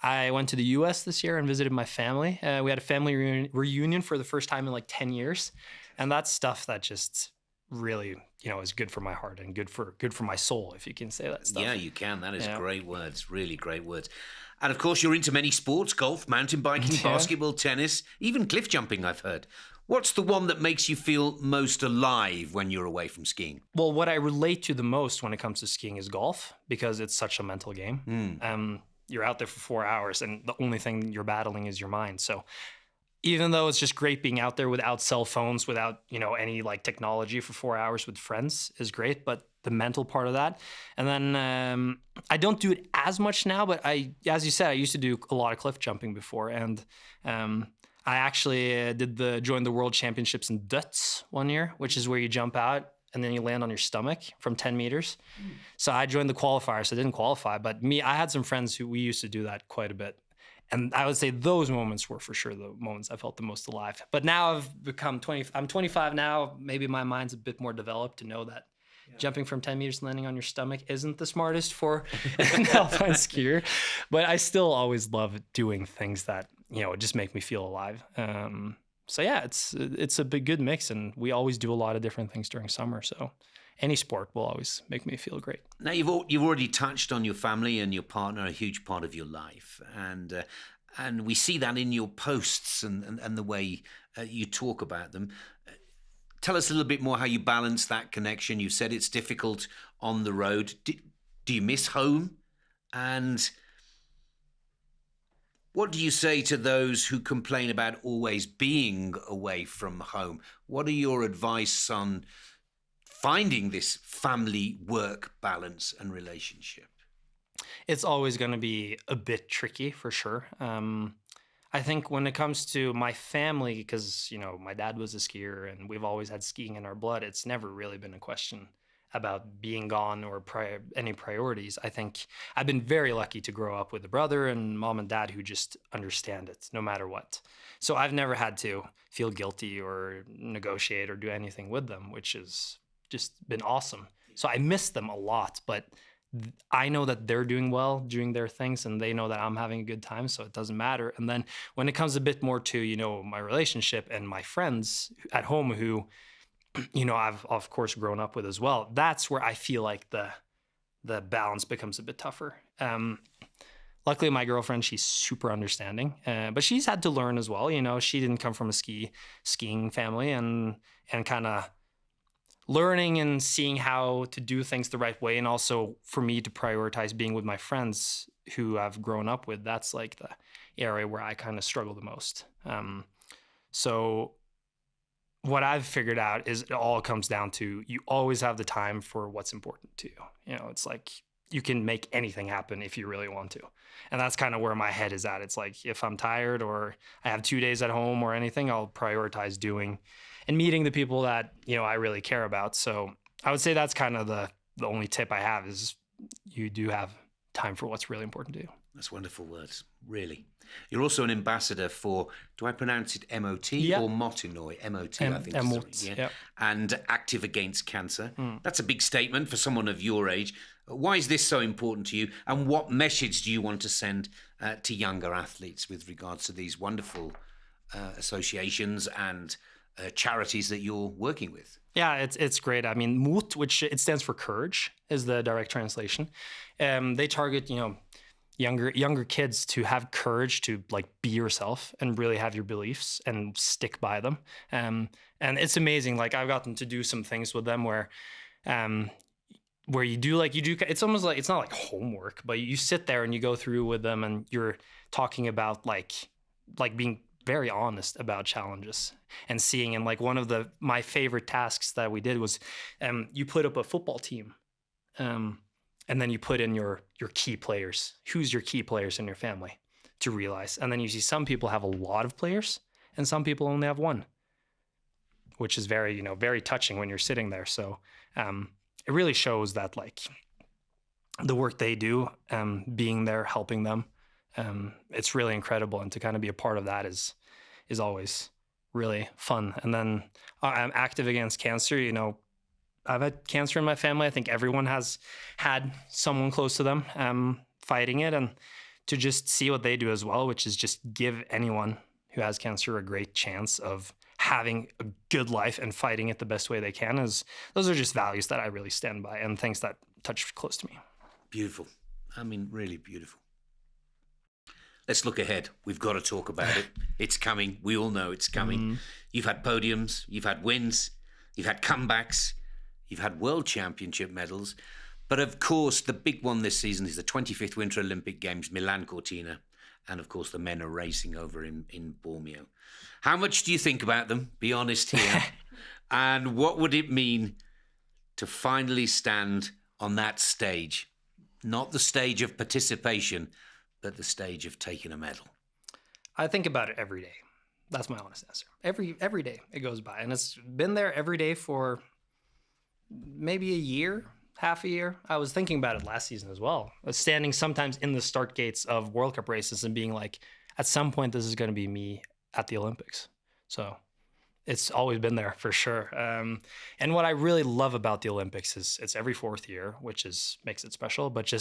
I went to the US this year and visited my family. We had a family reunion for the first time in like 10 years. And that's stuff that just really, is good for my heart and good for my soul, if you can say that stuff. Yeah, you can. That is great words, really great words. And of course, you're into many sports: golf, mountain biking, basketball, tennis, even cliff jumping, I've heard. What's the one that makes you feel most alive when you're away from skiing? Well, what I relate to the most when it comes to skiing is golf, because it's such a mental game. You're out there for 4 hours, and the only thing you're battling is your mind. So even though it's just great being out there without cell phones, without, any like technology for 4 hours with friends is great, but the mental part of that. And then I don't do it as much now, but as you said, I used to do a lot of cliff jumping before. And I actually joined the World Championships in Dutz one year, which is where you jump out and then you land on your stomach from 10 meters. So I joined the qualifiers, so I didn't qualify. But I had some friends who we used to do that quite a bit. And I would say those moments were for sure the moments I felt the most alive. But now I'm 25 now. Maybe my mind's a bit more developed to know that jumping from 10 meters and landing on your stomach isn't the smartest for an alpine skier. But I still always love doing things that, just make me feel alive. So yeah, it's a good mix, and we always do a lot of different things during summer. So any sport will always make me feel great. Now, you've already touched on your family and your partner, a huge part of your life. And we see that in your posts and the way you talk about them. Tell us a little bit more how you balance that connection. You said it's difficult on the road. Do you miss home? And What do you say to those who complain about always being away from home? What are your advice on finding this family work balance and relationship? It's always going to be a bit tricky for sure. I think when it comes to my family, because, my dad was a skier and we've always had skiing in our blood, it's never really been a question about being gone or any priorities. I think I've been very lucky to grow up with a brother and mom and dad who just understand it no matter what. So I've never had to feel guilty or negotiate or do anything with them, which has just been awesome. So I miss them a lot, but I know that they're doing well, doing their things, and they know that I'm having a good time, so it doesn't matter. And then when it comes a bit more to, my relationship and my friends at home who, I've of course grown up with as well, that's where I feel like the balance becomes a bit tougher. Luckily, my girlfriend, she's super understanding, but she's had to learn as well. She didn't come from a skiing family, and kind of learning and seeing how to do things the right way. And also for me to prioritize being with my friends who I've grown up with, that's like the area where I kind of struggle the most. So what I've figured out is it all comes down to you always have the time for what's important to you. It's like you can make anything happen if you really want to. And that's kind of where my head is at. It's like if I'm tired or I have 2 days at home or anything, I'll prioritize doing and meeting the people that, I really care about. So I would say that's kind of the only tip I have is you do have time for what's really important to you. That's wonderful words, really. You're also an ambassador for, do I pronounce it MOT or MOT in Norway? MOT, I think. MOT, yeah. And Active Against Cancer. That's a big statement for someone of your age. Why is this so important to you? And what message do you want to send to younger athletes with regards to these wonderful associations and charities that you're working with? Yeah, it's great. I mean, MOT, which it stands for courage, is the direct translation. They target, younger kids to have courage to be yourself and really have your beliefs and stick by them. And it's amazing. Like I've gotten to do some things with them where you do, it's almost like, it's not like homework, but you sit there and you go through with them and you're talking about like being very honest about challenges and seeing. And one of my favorite tasks that we did was you put up a football team and then you put in your key players. Who's your key players in your family to realize? And then you see some people have a lot of players and some people only have one, which is very, very touching when you're sitting there. So it really shows that the work they do, being there, helping them, it's really incredible. And to kind of be a part of that is always really fun. And then I'm Active Against Cancer. I've had cancer in my family. I think everyone has had someone close to them fighting it, and to just see what they do as well, which is just give anyone who has cancer a great chance of having a good life and fighting it the best way they can. Those are just values that I really stand by and things that touch close to me. Beautiful. I mean, really beautiful. Let's look ahead. We've got to talk about it. It's coming. We all know it's coming. You've had podiums, you've had wins, you've had comebacks, you've had World Championship medals. But of course, the big one this season is the 25th Winter Olympic Games, Milan Cortina. And of course, the men are racing over in Bormio. How much do you think about them? Be honest here. And what would it mean to finally stand on that stage? Not the stage of participation, but the stage of taking a medal. I think about it every day. That's my honest answer. Every day it goes by. And it's been there every day for maybe a year, half a year. I was thinking about it last season as well. I was standing sometimes in the start gates of World Cup races and being like, at some point, this is going to be me at the Olympics. So it's always been there for sure. And what I really love about the Olympics is it's every fourth year, which makes it special, but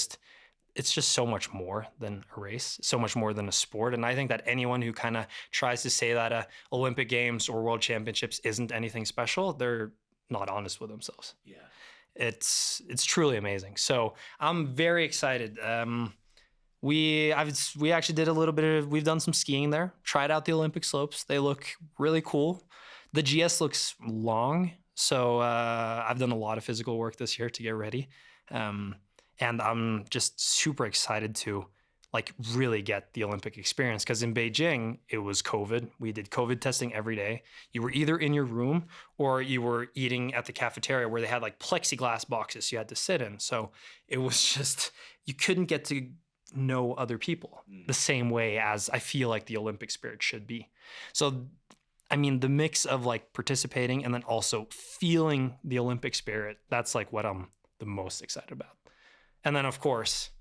it's just so much more than a race, so much more than a sport. And I think that anyone who kind of tries to say that Olympic Games or World Championships isn't anything special, they're not honest with themselves. Yeah. It's truly amazing. So I'm very excited. We actually did we've done some skiing there, tried out the Olympic slopes. They look really cool. The GS looks long. So I've done a lot of physical work this year to get ready. And I'm just super excited to like really get the Olympic experience. Because in Beijing, it was COVID. We did COVID testing every day. You were either in your room or you were eating at the cafeteria where they had like plexiglass boxes you had to sit in. So it was just, you couldn't get to know other people the same way as I feel like the Olympic spirit should be. So, I mean, the mix of like participating and then also feeling the Olympic spirit, that's like what I'm the most excited about. And then of course,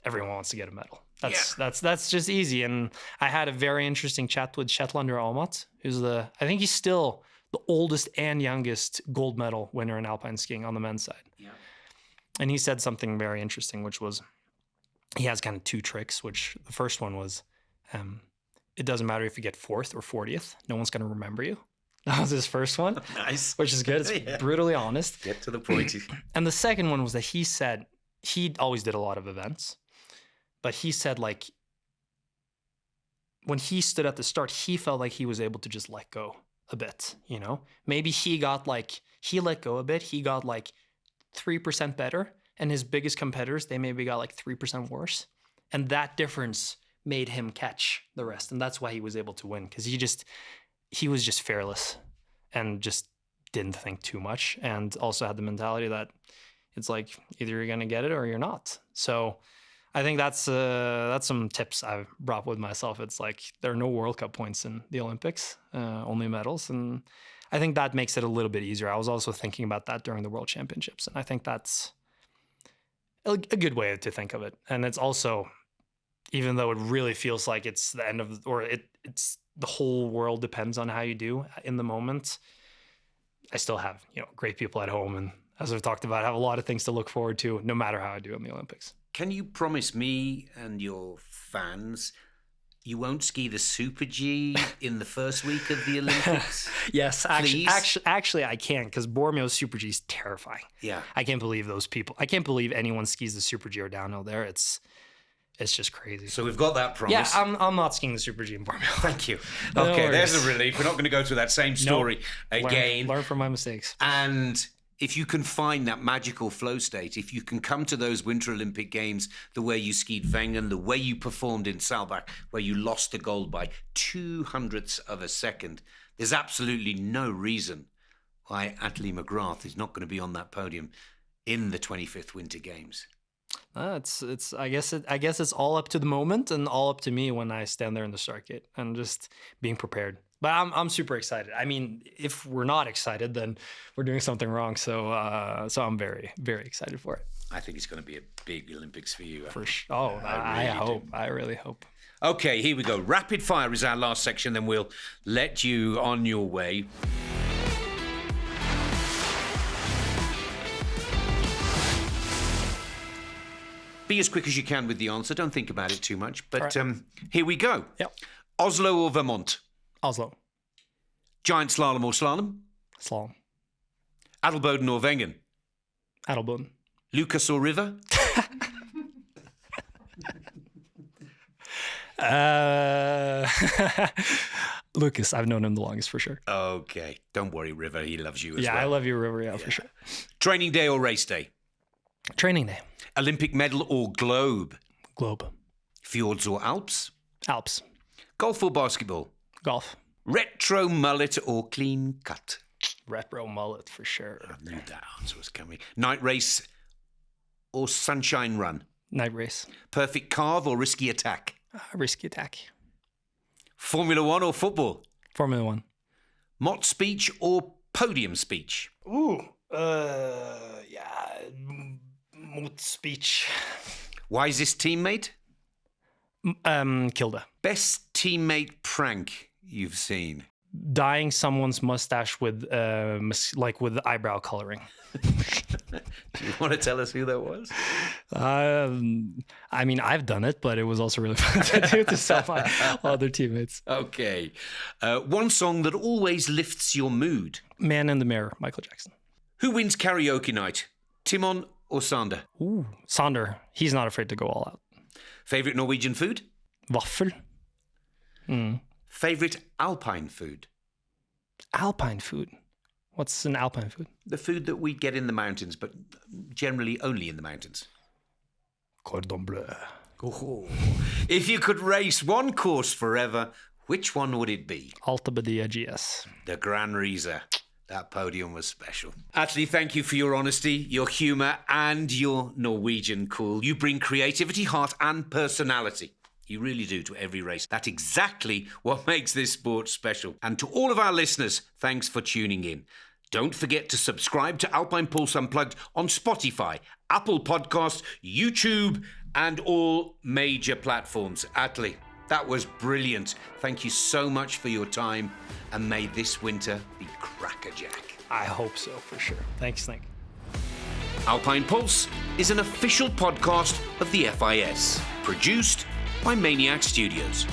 everyone wants to get a medal. That's just easy. And I had a very interesting chat with Kjetil Jansrud, who's I think he's still the oldest and youngest gold medal winner in alpine skiing on the men's side. Yeah. And he said something very interesting, which was he has kind of two tricks, which the first one was it doesn't matter if you get 4th or 40th, no one's going to remember you. That was his first one. Nice. Which is good. It's brutally honest. Get to the point. And the second one was that he said he always did a lot of events. But he said, like, when he stood at the start, he felt like he was able to just let go a bit, you know? Maybe he let go a bit. He got like 3% better. And his biggest competitors, they maybe got like 3% worse. And that difference made him catch the rest. And that's why he was able to win. Because he was just fearless and just didn't think too much. And also had the mentality that it's like, either you're going to get it or you're not. So I think that's some tips I've brought with myself. It's like there are no World Cup points in the Olympics, only medals. And I think that makes it a little bit easier. I was also thinking about that during the World Championships. And I think that's a good way to think of it. And it's also, even though it really feels like it's the end of, or it's the whole world depends on how you do in the moment, I still have, great people at home. And as we've talked about, I have a lot of things to look forward to no matter how I do in the Olympics. Can you promise me and your fans you won't ski the Super G in the first week of the Olympics? Yes, actually I can, because Bormeo's Super G is terrifying. Yeah. I can't believe those people. I can't believe anyone skis the Super G or downhill there. It's just crazy. So we've got that promise. Yeah, I'm not skiing the Super G in Bormeo. Thank you. Okay, there's a relief. We're not going to go through that same story again. Learn from my mistakes. And if you can find that magical flow state, if you can come to those Winter Olympic Games the way you skied Wengen, the way you performed in Saalbach, where you lost the gold by 0.02 of a second, there's absolutely no reason why Atle McGrath is not going to be on that podium in the 25th Winter Games. I guess it's all up to the moment and all up to me when I stand there in the start gate and just being prepared. But I'm super excited. I mean, if we're not excited, then we're doing something wrong. So I'm very, very excited for it. I think it's going to be a big Olympics for you. For sure. Oh, I really hope. Okay, here we go. Rapid fire is our last section. Then we'll let you on your way. Be as quick as you can with the answer. Don't think about it too much. But here we go. Yep. Oslo or Vermont? Oslo. Giant slalom or slalom? Slalom. Adelboden or Wengen? Adelboden. Lucas or River? Lucas, I've known him the longest for sure. Okay. Don't worry, River. He loves you as well. Yeah, I love you, River. For sure. Training day or race day? Training day. Olympic medal or globe? Globe. Fjords or Alps? Alps. Golf or basketball? Golf. Retro mullet or clean cut? Retro mullet for sure. I knew that answer was coming. Night race or sunshine run? Night race. Perfect carve or risky attack? Risky attack. Formula One or football? Formula One. Mott speech or podium speech? Mott speech. Wisest teammate? Kilda. Best teammate prank you've seen? Dyeing someone's mustache with eyebrow coloring. Do you want to tell us who that was? I mean, I've done it, but it was also really fun to do to some my other teammates. Okay. One song that always lifts your mood? Man in the Mirror, Michael Jackson. Who wins karaoke night? Timon or Sander? Ooh, Sander. He's not afraid to go all out. Favorite Norwegian food? Waffle. Favorite Alpine food? Alpine food? What's an Alpine food? The food that we get in the mountains, but generally only in the mountains. Cordon bleu. Oh. If you could race one course forever, which one would it be? Alta Badia GS. The Gran Riese. That podium was special. Atle, thank you for your honesty, your humour, and your Norwegian cool. You bring creativity, heart, and personality. You really do to every race. That's exactly what makes this sport special. And to all of our listeners, thanks for tuning in. Don't forget to subscribe to Alpine Pulse Unplugged on Spotify, Apple Podcasts, YouTube, and all major platforms. Atle, that was brilliant. Thank you so much for your time, and may this winter be crackerjack. I hope so, for sure. Thanks, Nick. Alpine Pulse is an official podcast of the FIS, produced by Maniac Studios.